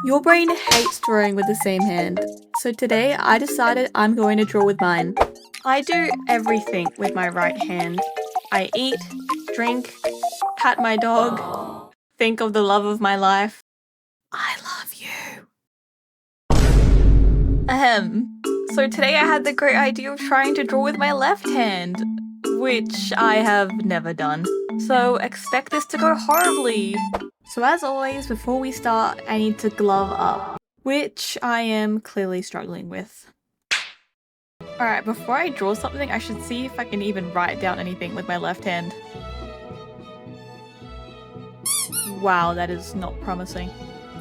Your brain hates drawing with the same hand, so today I decided I'm going to draw with mine. I do everything with my right hand. I eat, drink, pat my dog, think of the love of my life. I love you. Ahem. So today I had the great idea of trying to draw with my left hand, which I have never done. So expect this to go horribly. So as always, before we start, I need to glove up, which I am clearly struggling with. Alright, before I draw something, I should see if I can even write down anything with my left hand. Wow, that is not promising.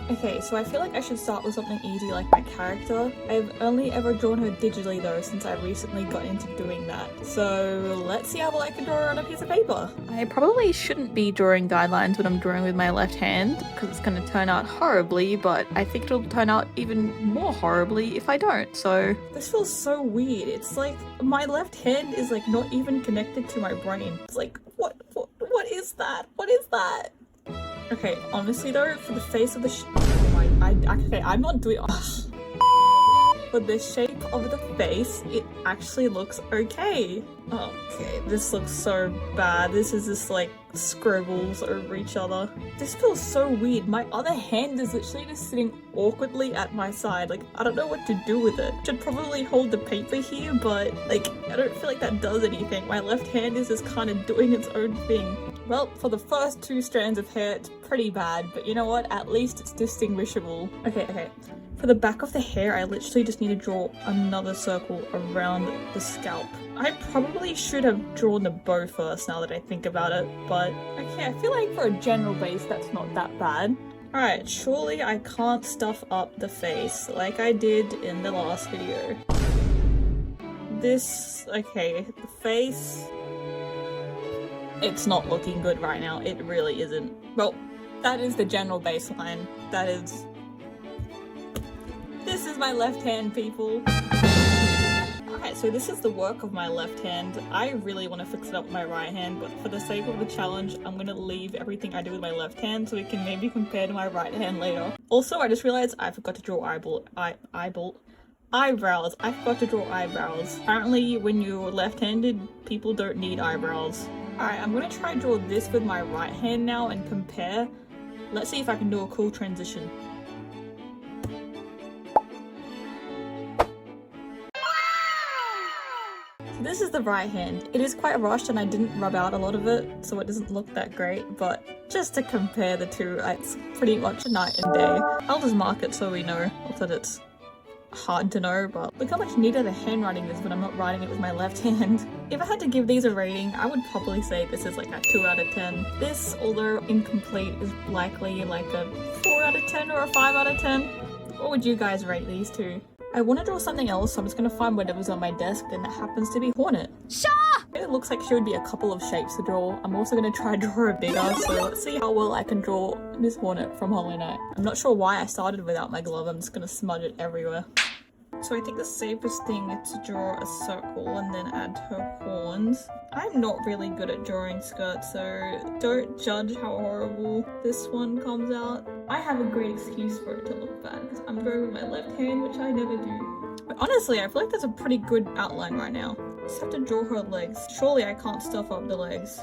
Okay, so I feel like I should start with something easy like my character. I've only ever drawn her digitally though since I recently got into doing that. So let's see how well I can draw her on a piece of paper. I probably shouldn't be drawing guidelines when I'm drawing with my left hand because it's going to turn out horribly, but I think it'll turn out even more horribly if I don't, so... This feels so weird. It's like my left hand is like not even connected to my brain. It's like, what is that? What is that? Okay, honestly though, for the face of the okay, I'm not doing- For the shape of the face, it actually looks okay. Okay, this looks so bad. This is just like scribbles over each other. This feels so weird. My other hand is literally just sitting awkwardly at my side. Like, I don't know what to do with it. Should probably hold the paper here, but like, I don't feel like that does anything. My left hand is just kind of doing its own thing. Well, for the first two strands of hair, it's pretty bad, but you know what? At least it's distinguishable. Okay. For the back of the hair, I literally just need to draw another circle around the scalp. I probably should have drawn the bow first now that I think about it, but okay, I feel like for a general base, that's not that bad. Alright, surely I can't stuff up the face like I did in the last video. Okay, the face... It's not looking good right now, it really isn't. Well, that is the general baseline. This is my left hand, people. Alright, so this is the work of my left hand. I really want to fix it up with my right hand, but for the sake of the challenge, I'm gonna leave everything I do with my left hand so we can maybe compare to my right hand later. Also, I just realized I forgot to draw eyebrows. I forgot to draw eyebrows. Apparently, when you're left-handed, people don't need eyebrows. Alright, I'm gonna try and draw this with my right hand now and compare. Let's see if I can do a cool transition. So this is the right hand. It is quite rushed and I didn't rub out a lot of it, so it doesn't look that great, but just to compare the two, it's pretty much a night and day. I'll just mark it so we know, not that it's hard to know, but look how much neater the handwriting is when I'm not writing it with my left hand. If I had to give these a rating, I would probably say this is like a 2 out of 10. This, although incomplete, is likely like a 4 out of 10 or a 5 out of 10. What would you guys rate these two? I want to draw something else, so I'm just going to find whatever's on my desk, and that happens to be Hornet. It looks like she would be a couple of shapes to draw. I'm also going to try and draw her bigger, so let's see how well I can draw Miss Hornet from Hollow Knight. I'm not sure why I started without my glove, I'm just going to smudge it everywhere. So I think the safest thing is to draw a circle and then add her horns. I'm not really good at drawing skirts, so don't judge how horrible this one comes out. I have a great excuse for it to look bad because I'm drawing with my left hand, which I never do. But honestly, I feel like that's a pretty good outline right now. Just have to draw her legs. Surely I can't stuff up the legs.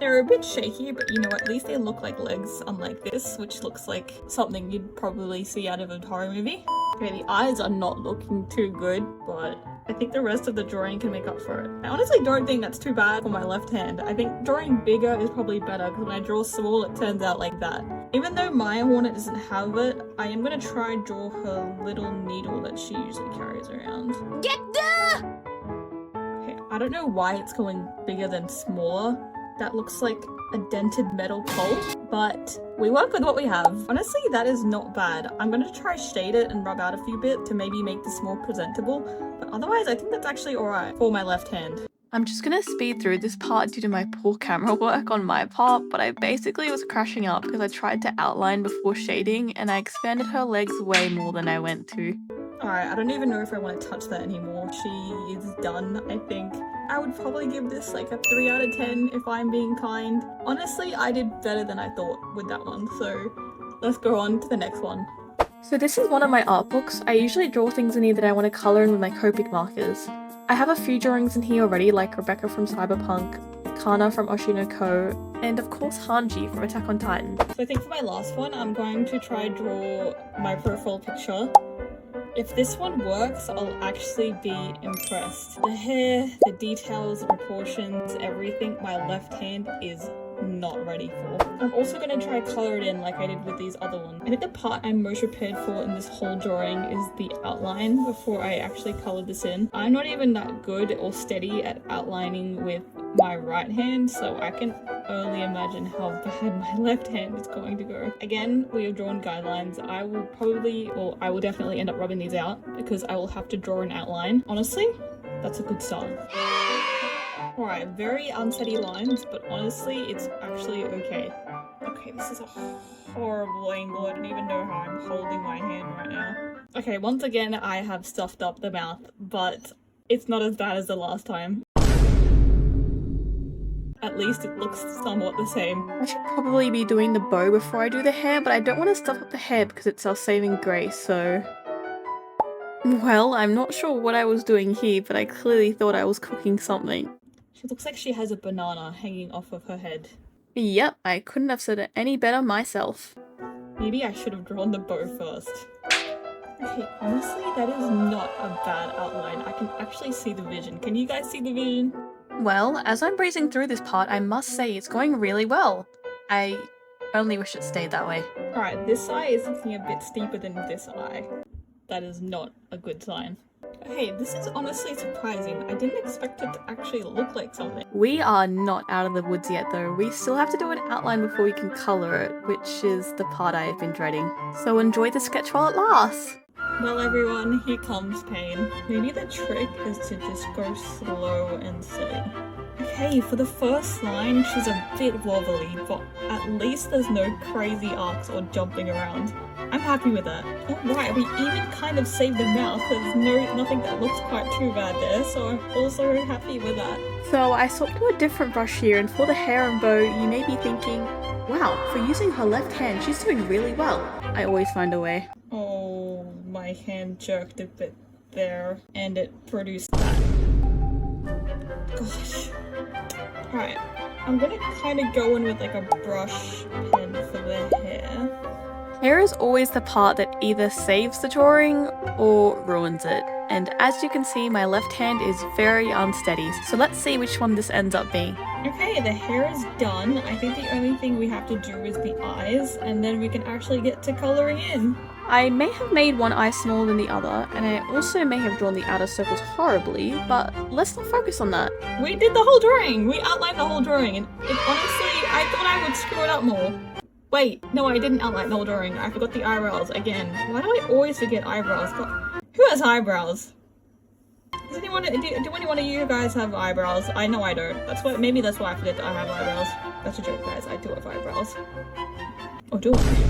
They're a bit shaky, but you know, at least they look like legs, unlike this, which looks like something you'd probably see out of a horror movie. Okay, the eyes are not looking too good, but I think the rest of the drawing can make up for it. I honestly don't think that's too bad for my left hand. I think drawing bigger is probably better, because when I draw small, it turns out like that. Even though my Hornet doesn't have it, I am going to try and draw her little needle that she usually carries around. Okay, I don't know why it's going bigger than smaller. That looks like a dented metal pole, but we work with what we have. Honestly, that is not bad. I'm going to try shade it and rub out a few bits to maybe make this more presentable, but otherwise I think that's actually alright for my left hand. I'm just gonna speed through this part due to my poor camera work on my part, but I basically was crashing out because I tried to outline before shading and I expanded her legs way more than I went to. Alright, I don't even know if I want to touch that anymore. She is done, I think. I would probably give this like a 3 out of 10 if I'm being kind. Honestly, I did better than I thought with that one, so let's go on to the next one. So this is one of my art books. I usually draw things in here that I want to colour in with my Copic markers. I have a few drawings in here already, like Rebecca from Cyberpunk, Kana from Oshinoko, and of course Hanji from Attack on Titan. So I think for my last one, I'm going to try draw my profile picture. If this one works, I'll actually be impressed. The hair, the details, the proportions, everything my left hand is not ready for. I'm also going to try color it in like I did with these other ones. I think the part I'm most prepared for in this whole drawing is the outline before I actually color this in. I'm not even that good or steady at outlining with my right hand, so I can only imagine how bad my left hand is going to go. Again, we have drawn guidelines. I will definitely end up rubbing these out because I will have to draw an outline. Honestly, that's a good start. Alright, very unsteady lines, but honestly, it's actually okay. Okay, this is a horrible angle. I don't even know how I'm holding my hand right now. Okay, once again, I have stuffed up the mouth, but it's not as bad as the last time. At least it looks somewhat the same. I should probably be doing the bow before I do the hair, but I don't want to stuff up the hair because it's our saving grace, so... Well, I'm not sure what I was doing here, but I clearly thought I was cooking something. She looks like she has a banana hanging off of her head. Yep, I couldn't have said it any better myself. Maybe I should have drawn the bow first. Okay, honestly, that is not a bad outline. I can actually see the vision. Can you guys see the vision? Well, as I'm breezing through this part, I must say it's going really well. I only wish it stayed that way. Alright, this eye is looking a bit steeper than this eye. That is not a good sign. Hey, this is honestly surprising. I didn't expect it to actually look like something. We are not out of the woods yet though. We still have to do an outline before we can colour it, which is the part I have been dreading. So enjoy the sketch while it lasts! Well everyone, here comes pain. Maybe the trick is to just go slow and steady. Okay, for the first line, she's a bit wobbly, but at least there's no crazy arcs or jumping around. I'm happy with that. Alright, we even kind of saved the mouth. There's nothing that looks quite too bad there, so I'm also happy with that. So I swapped to a different brush here, and for the hair and bow, you may be thinking, wow, for using her left hand, she's doing really well. I always find a way. Oh, my hand jerked a bit there, and it produced that. Gosh. Alright, I'm gonna kind of go in with like a brush pen for the hair. Hair is always the part that either saves the drawing or ruins it. And as you can see, my left hand is very unsteady, so let's see which one this ends up being. Okay, the hair is done. I think the only thing we have to do is the eyes, and then we can actually get to colouring in. I may have made one eye smaller than the other, and I also may have drawn the outer circles horribly, but let's not focus on that. We did the whole drawing! We outlined the whole drawing, and honestly, I thought I would screw it up more. Wait, no, I didn't outline the whole drawing. I forgot the eyebrows again. Why do I always forget eyebrows? God, who has eyebrows? Do any one of you guys have eyebrows? I know I don't. Maybe that's why I forget that I have eyebrows. That's a joke, guys. I do have eyebrows. Or do I?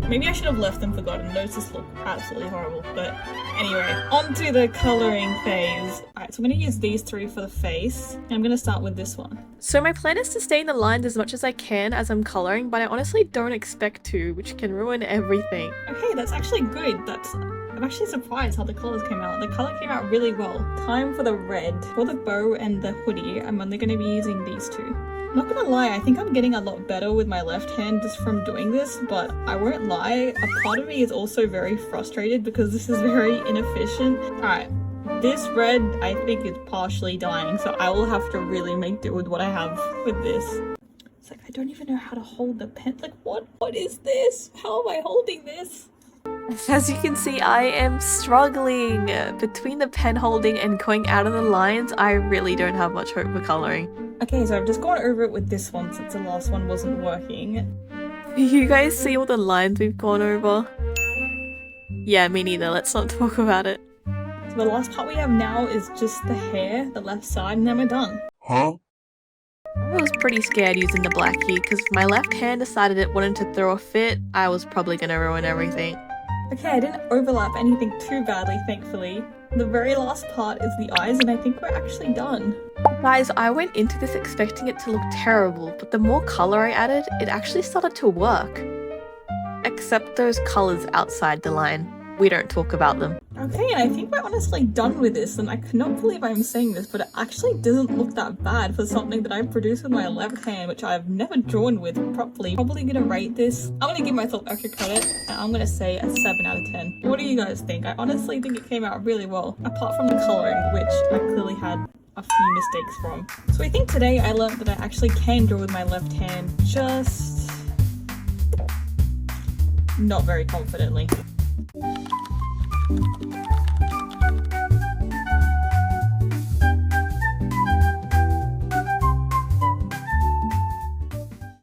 Maybe I should have left them forgotten. Those just look absolutely horrible. But anyway, on to the colouring phase. Alright, so I'm going to use these three for the face. And I'm going to start with this one. So my plan is to stay in the lines as much as I can as I'm colouring, but I honestly don't expect to, which can ruin everything. Okay, that's actually good. I'm actually surprised how the colours came out. The colour came out really well. Time for the red. For the bow and the hoodie, I'm only going to be using these two. Not gonna lie, I think I'm getting a lot better with my left hand just from doing this, but I won't lie, a part of me is also very frustrated because this is very inefficient. Alright, this red I think is partially dying, so I will have to really make do with what I have with this. It's like, I don't even know how to hold the pen. Like, what is this? How am I holding this? As you can see, I am struggling. Between the pen holding and going out of the lines, I really don't have much hope for colouring. Okay, so I've just gone over it with this one since the last one wasn't working. You guys see all the lines we've gone over? Yeah, me neither. Let's not talk about it. So the last part we have now is just the hair, the left side, and then we're done. Huh? I was pretty scared using the black here because if my left hand decided it wanted to throw a fit, I was probably gonna ruin everything. Okay, I didn't overlap anything too badly, thankfully. The very last part is the eyes, and I think we're actually done. Guys, I went into this expecting it to look terrible, but the more colour I added, it actually started to work. Except those colours outside the line. We don't talk about them. Okay, and I think we're honestly done with this, and I cannot believe I'm saying this, but it actually doesn't look that bad for something that I produced with my left hand, which I've never drawn with properly. Probably gonna rate this. I'm gonna give myself extra credit, and I'm gonna say a 7 out of 10. What do you guys think? I honestly think it came out really well, apart from the colouring, which I clearly had a few mistakes from. So I think today I learned that I actually can draw with my left hand, just not very confidently.